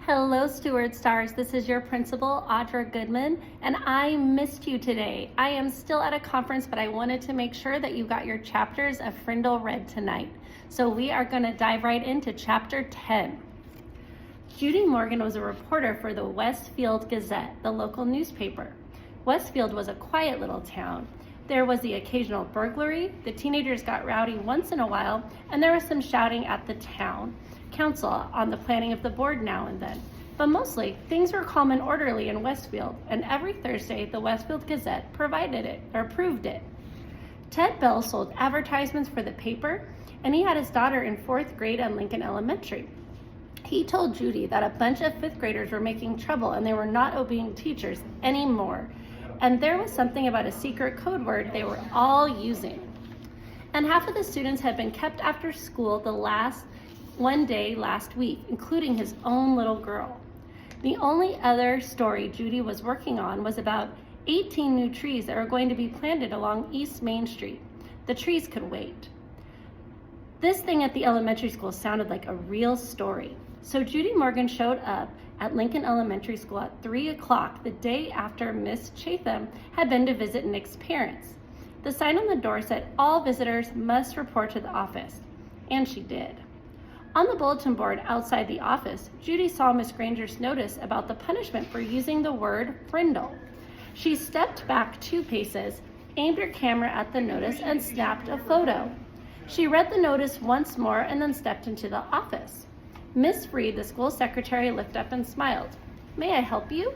Hello, Steward Stars. This is your principal, Audra Goodman, and I missed you today. I am still at a conference, but I wanted to make sure that you got your chapters of Frindle read tonight. So we are going to dive right into chapter 10. Judy Morgan was a reporter for the Westfield Gazette, the local newspaper. Westfield was a quiet little town. There was the occasional burglary, the teenagers got rowdy once in a while, and there was some shouting at the town council on the planning of the board now and then. But mostly, things were calm and orderly in Westfield, and every Thursday, the Westfield Gazette approved it. Ted Bell sold advertisements for the paper, and he had his daughter in 4th grade at Lincoln Elementary. He told Judy that a bunch of 5th graders were making trouble and they were not obeying teachers anymore. And there was something about a secret code word they were all using. And half of the students had been kept after school one day last week, including his own little girl. The only other story Judy was working on was about 18 new trees that were going to be planted along East Main Street. The trees could wait. This thing at the elementary school sounded like a real story. So Judy Morgan showed up at Lincoln Elementary School at 3 o'clock the day after Miss Chatham had been to visit Nick's parents. The sign on the door said all visitors must report to the office, and she did. On the bulletin board outside the office, Judy saw Miss Granger's notice about the punishment for using the word frindle. She stepped back 2 paces, aimed her camera at the notice, and snapped a photo. She read the notice once more and then stepped into the office. Miss Freed, the school secretary, looked up and smiled. "May I help you?"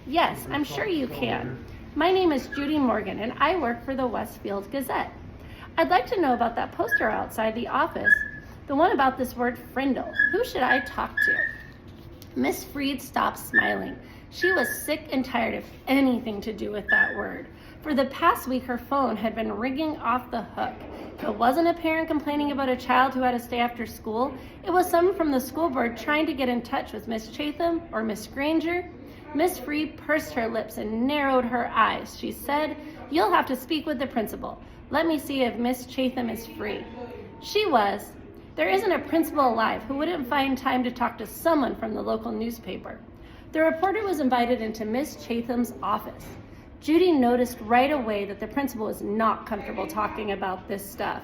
"Yes, I'm sure you can. My name is Judy Morgan and I work for the Westfield Gazette. I'd like to know about that poster outside the office, the one about this word frindle. Who should I talk to?" Miss Freed stopped smiling. She was sick and tired of anything to do with that word. For the past week, her phone had been ringing off the hook. It wasn't a parent complaining about a child who had to stay after school. It was someone from the school board trying to get in touch with Miss Chatham or Miss Granger. Miss Freed pursed her lips and narrowed her eyes. She said, "You'll have to speak with the principal. Let me see if Miss Chatham is free." She was. There isn't a principal alive who wouldn't find time to talk to someone from the local newspaper. The reporter was invited into Miss Chatham's office. Judy noticed right away that the principal was not comfortable talking about this stuff.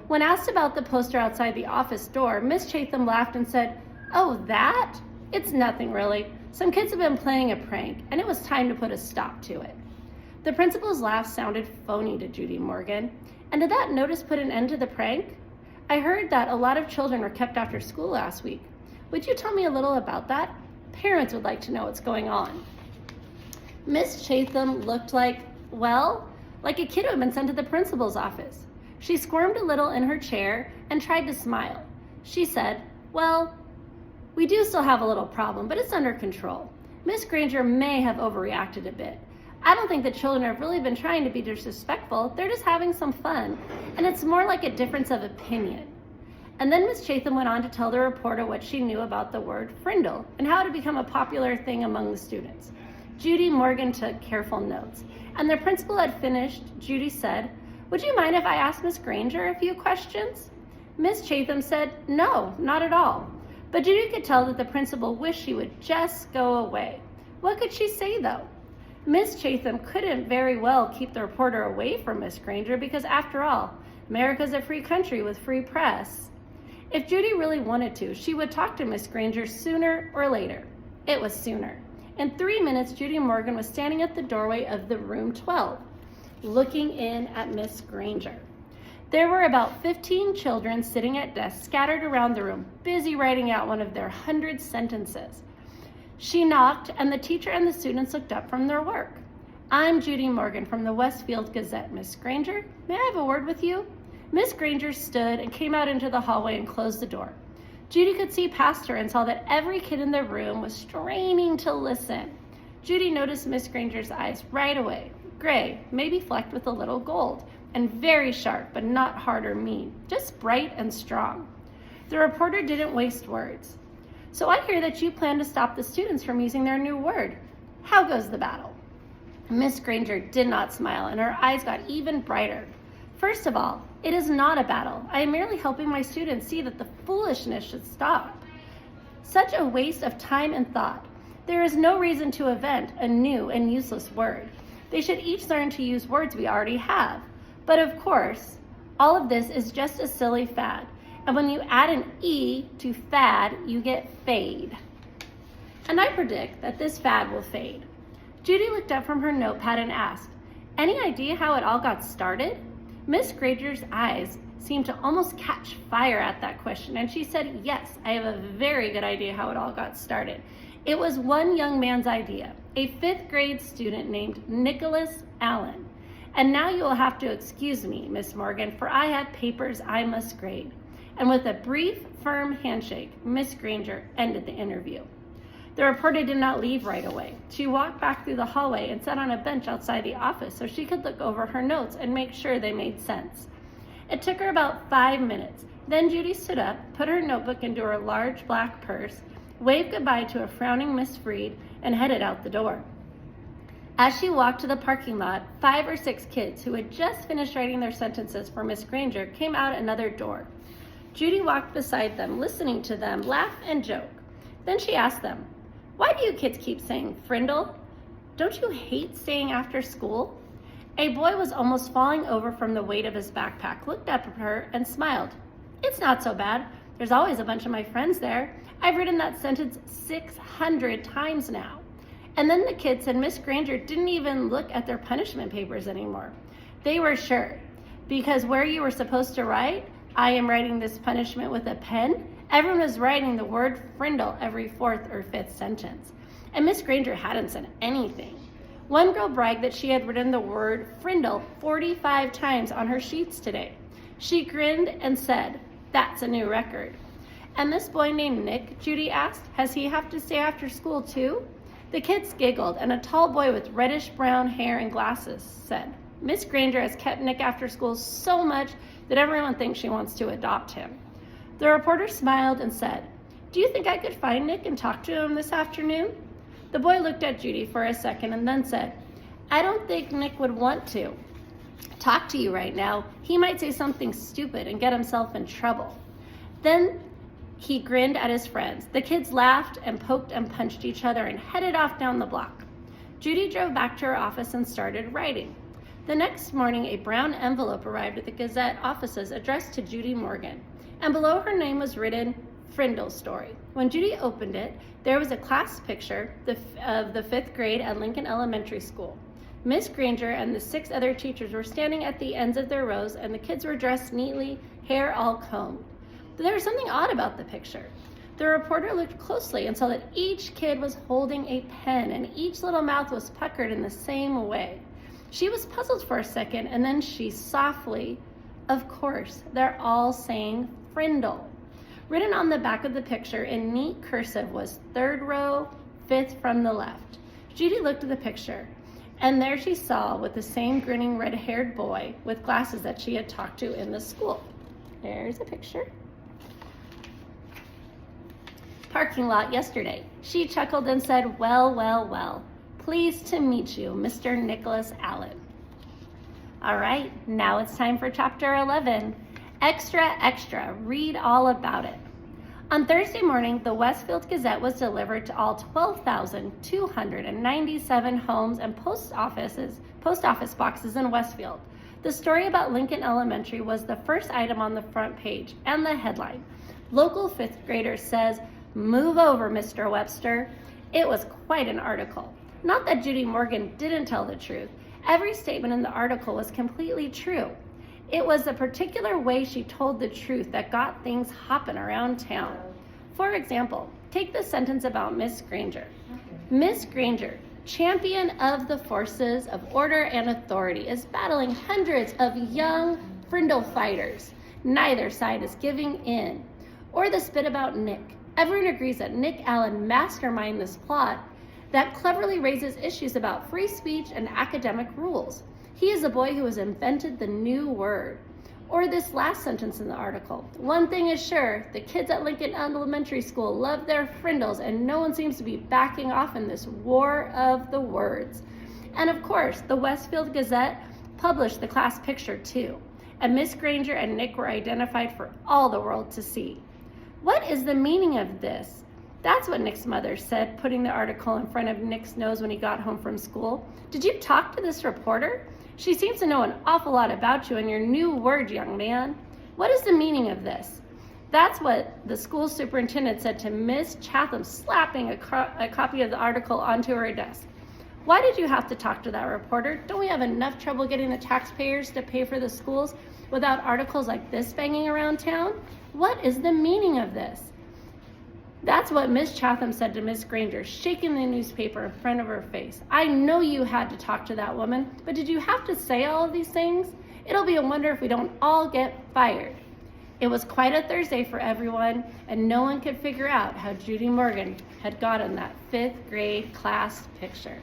When asked about the poster outside the office door, Miss Chatham laughed and said, "Oh, that? It's nothing really. Some kids have been playing a prank, and it was time to put a stop to it." The principal's laugh sounded phony to Judy Morgan. "And did that notice put an end to the prank? I heard that a lot of children were kept after school last week. Would you tell me a little about that? Parents would like to know what's going on." Miss Chatham looked like a kid who had been sent to the principal's office. She squirmed a little in her chair and tried to smile. She said, "Well, we do still have a little problem, but it's under control. Miss Granger may have overreacted a bit. I don't think the children have really been trying to be disrespectful. They're just having some fun, and it's more like a difference of opinion." And then Miss Chatham went on to tell the reporter what she knew about the word frindle and how it had become a popular thing among the students. Judy Morgan took careful notes. And the principal had finished, Judy said, "Would you mind if I asked Miss Granger a few questions?" Miss Chatham said, "No, not at all." But Judy could tell that the principal wished she would just go away. What could she say, though? Miss Chatham couldn't very well keep the reporter away from Miss Granger because, after all, America's a free country with free press. If Judy really wanted to, she would talk to Miss Granger sooner or later. It was sooner. In 3 minutes, Judy Morgan was standing at the doorway of the room 12, looking in at Miss Granger. There were about 15 children sitting at desks scattered around the room, busy writing out one of their 100 sentences. She knocked, and the teacher and the students looked up from their work. "I'm Judy Morgan from the Westfield Gazette, Miss Granger. May I have a word with you?" Miss Granger stood and came out into the hallway and closed the door. Judy could see past her and saw that every kid in the room was straining to listen. Judy noticed Miss Granger's eyes right away. Gray, maybe flecked with a little gold, and very sharp, but not hard or mean, just bright and strong. The reporter didn't waste words. "So I hear that you plan to stop the students from using their new word. How goes the battle?" Miss Granger did not smile, and her eyes got even brighter. "First of all, it is not a battle. I am merely helping my students see that the foolishness should stop. Such a waste of time and thought. There is no reason to invent a new and useless word. They should each learn to use words we already have. But of course, all of this is just a silly fad. And when you add an E to fad, you get fade. And I predict that this fad will fade. Judy looked up from her notepad and asked, "Any idea how it all got started?" Miss Granger's eyes seemed to almost catch fire at that question, and she said, "Yes, I have a very good idea how it all got started. It was one young man's idea, a 5th grade student named Nicholas Allen. And now you will have to excuse me, Miss Morgan, for I have papers I must grade." And with a brief, firm handshake, Miss Granger ended the interview. The reporter did not leave right away. She walked back through the hallway and sat on a bench outside the office so she could look over her notes and make sure they made sense. It took her about 5 minutes. Then Judy stood up, put her notebook into her large black purse, waved goodbye to a frowning Miss Freed, and headed out the door. As she walked to the parking lot, 5 or 6 kids who had just finished writing their sentences for Miss Granger came out another door. Judy walked beside them, listening to them laugh and joke. Then she asked them, "Why do you kids keep saying frindle? Don't you hate staying after school?" A boy was almost falling over from the weight of his backpack, looked up at her and smiled. "It's not so bad. There's always a bunch of my friends there. I've written that sentence 600 times now." And then the kids said Miss Granger didn't even look at their punishment papers anymore. They were sure, because where you were supposed to write, "I am writing this punishment with a pen," everyone was writing the word frindle every 4th or 5th sentence. And Miss Granger hadn't said anything. One girl bragged that she had written the word frindle 45 times on her sheets today. She grinned and said, "That's a new record." "And this boy named Nick," Judy asked, "has he have to stay after school too?" The kids giggled, and a tall boy with reddish brown hair and glasses said, "Miss Granger has kept Nick after school so much that everyone thinks she wants to adopt him." The reporter smiled and said, "Do you think I could find Nick and talk to him this afternoon?" The boy looked at Judy for a second and then said, "I don't think Nick would want to talk to you right now. He might say something stupid and get himself in trouble." Then he grinned at his friends. The kids laughed and poked and punched each other and headed off down the block. Judy drove back to her office and started writing. The next morning, a brown envelope arrived at the Gazette offices addressed to Judy Morgan, and below her name was written, "Frindle Story." When Judy opened it, there was a class picture of the 5th grade at Lincoln Elementary School. Miss Granger and the 6 other teachers were standing at the ends of their rows, and the kids were dressed neatly, hair all combed. But there was something odd about the picture. The reporter looked closely and saw that each kid was holding a pen, and each little mouth was puckered in the same way. She was puzzled for a second, and then she softly, "Of course, they're all saying frindle." Written on the back of the picture in neat cursive was 3rd row, 5th from the left. Judy looked at the picture, and there she saw with the same grinning red-haired boy with glasses that she had talked to in the school. There's a picture. Parking lot yesterday. She chuckled and said, "Well, well, well. Pleased to meet you, Mr. Nicholas Allen." All right, now it's time for chapter 11. Extra, extra, read all about it. On Thursday morning, the Westfield Gazette was delivered to all 12,297 homes and post office boxes in Westfield. The story about Lincoln Elementary was the first item on the front page, and the headline, "Local 5th grader says, 'Move over, Mr. Webster.'" It was quite an article. Not that Judy Morgan didn't tell the truth. Every statement in the article was completely true. It was the particular way she told the truth that got things hopping around town. For example, take the sentence about Miss Granger. Miss Granger, champion of the forces of order and authority, is battling hundreds of young frindle fighters. Neither side is giving in. Or the bit about Nick. Everyone agrees that Nick Allen masterminded this plot that cleverly raises issues about free speech and academic rules. He is the boy who has invented the new word. Or this last sentence in the article, "One thing is sure, the kids at Lincoln Elementary School love their frindles, and no one seems to be backing off in this war of the words." And of course, the Westfield Gazette published the class picture too, and Miss Granger and Nick were identified for all the world to see. What is the meaning of this? That's what Nick's mother said, putting the article in front of Nick's nose when he got home from school. Did you talk to this reporter? She seems to know an awful lot about you and your new word, young man. What is the meaning of this? That's what the school superintendent said to Miss Chatham, slapping a copy of the article onto her desk. Why did you have to talk to that reporter? Don't we have enough trouble getting the taxpayers to pay for the schools without articles like this banging around town? What is the meaning of this? That's what Miss Chatham said to Miss Granger, shaking the newspaper in front of her face. I know you had to talk to that woman, but did you have to say all of these things? It'll be a wonder if we don't all get fired. It was quite a Thursday for everyone, and no one could figure out how Judy Morgan had gotten that 5th grade class picture.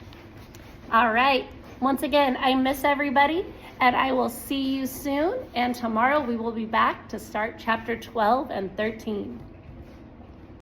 All right, once again, I miss everybody, and I will see you soon, and tomorrow we will be back to start chapter 12 and 13.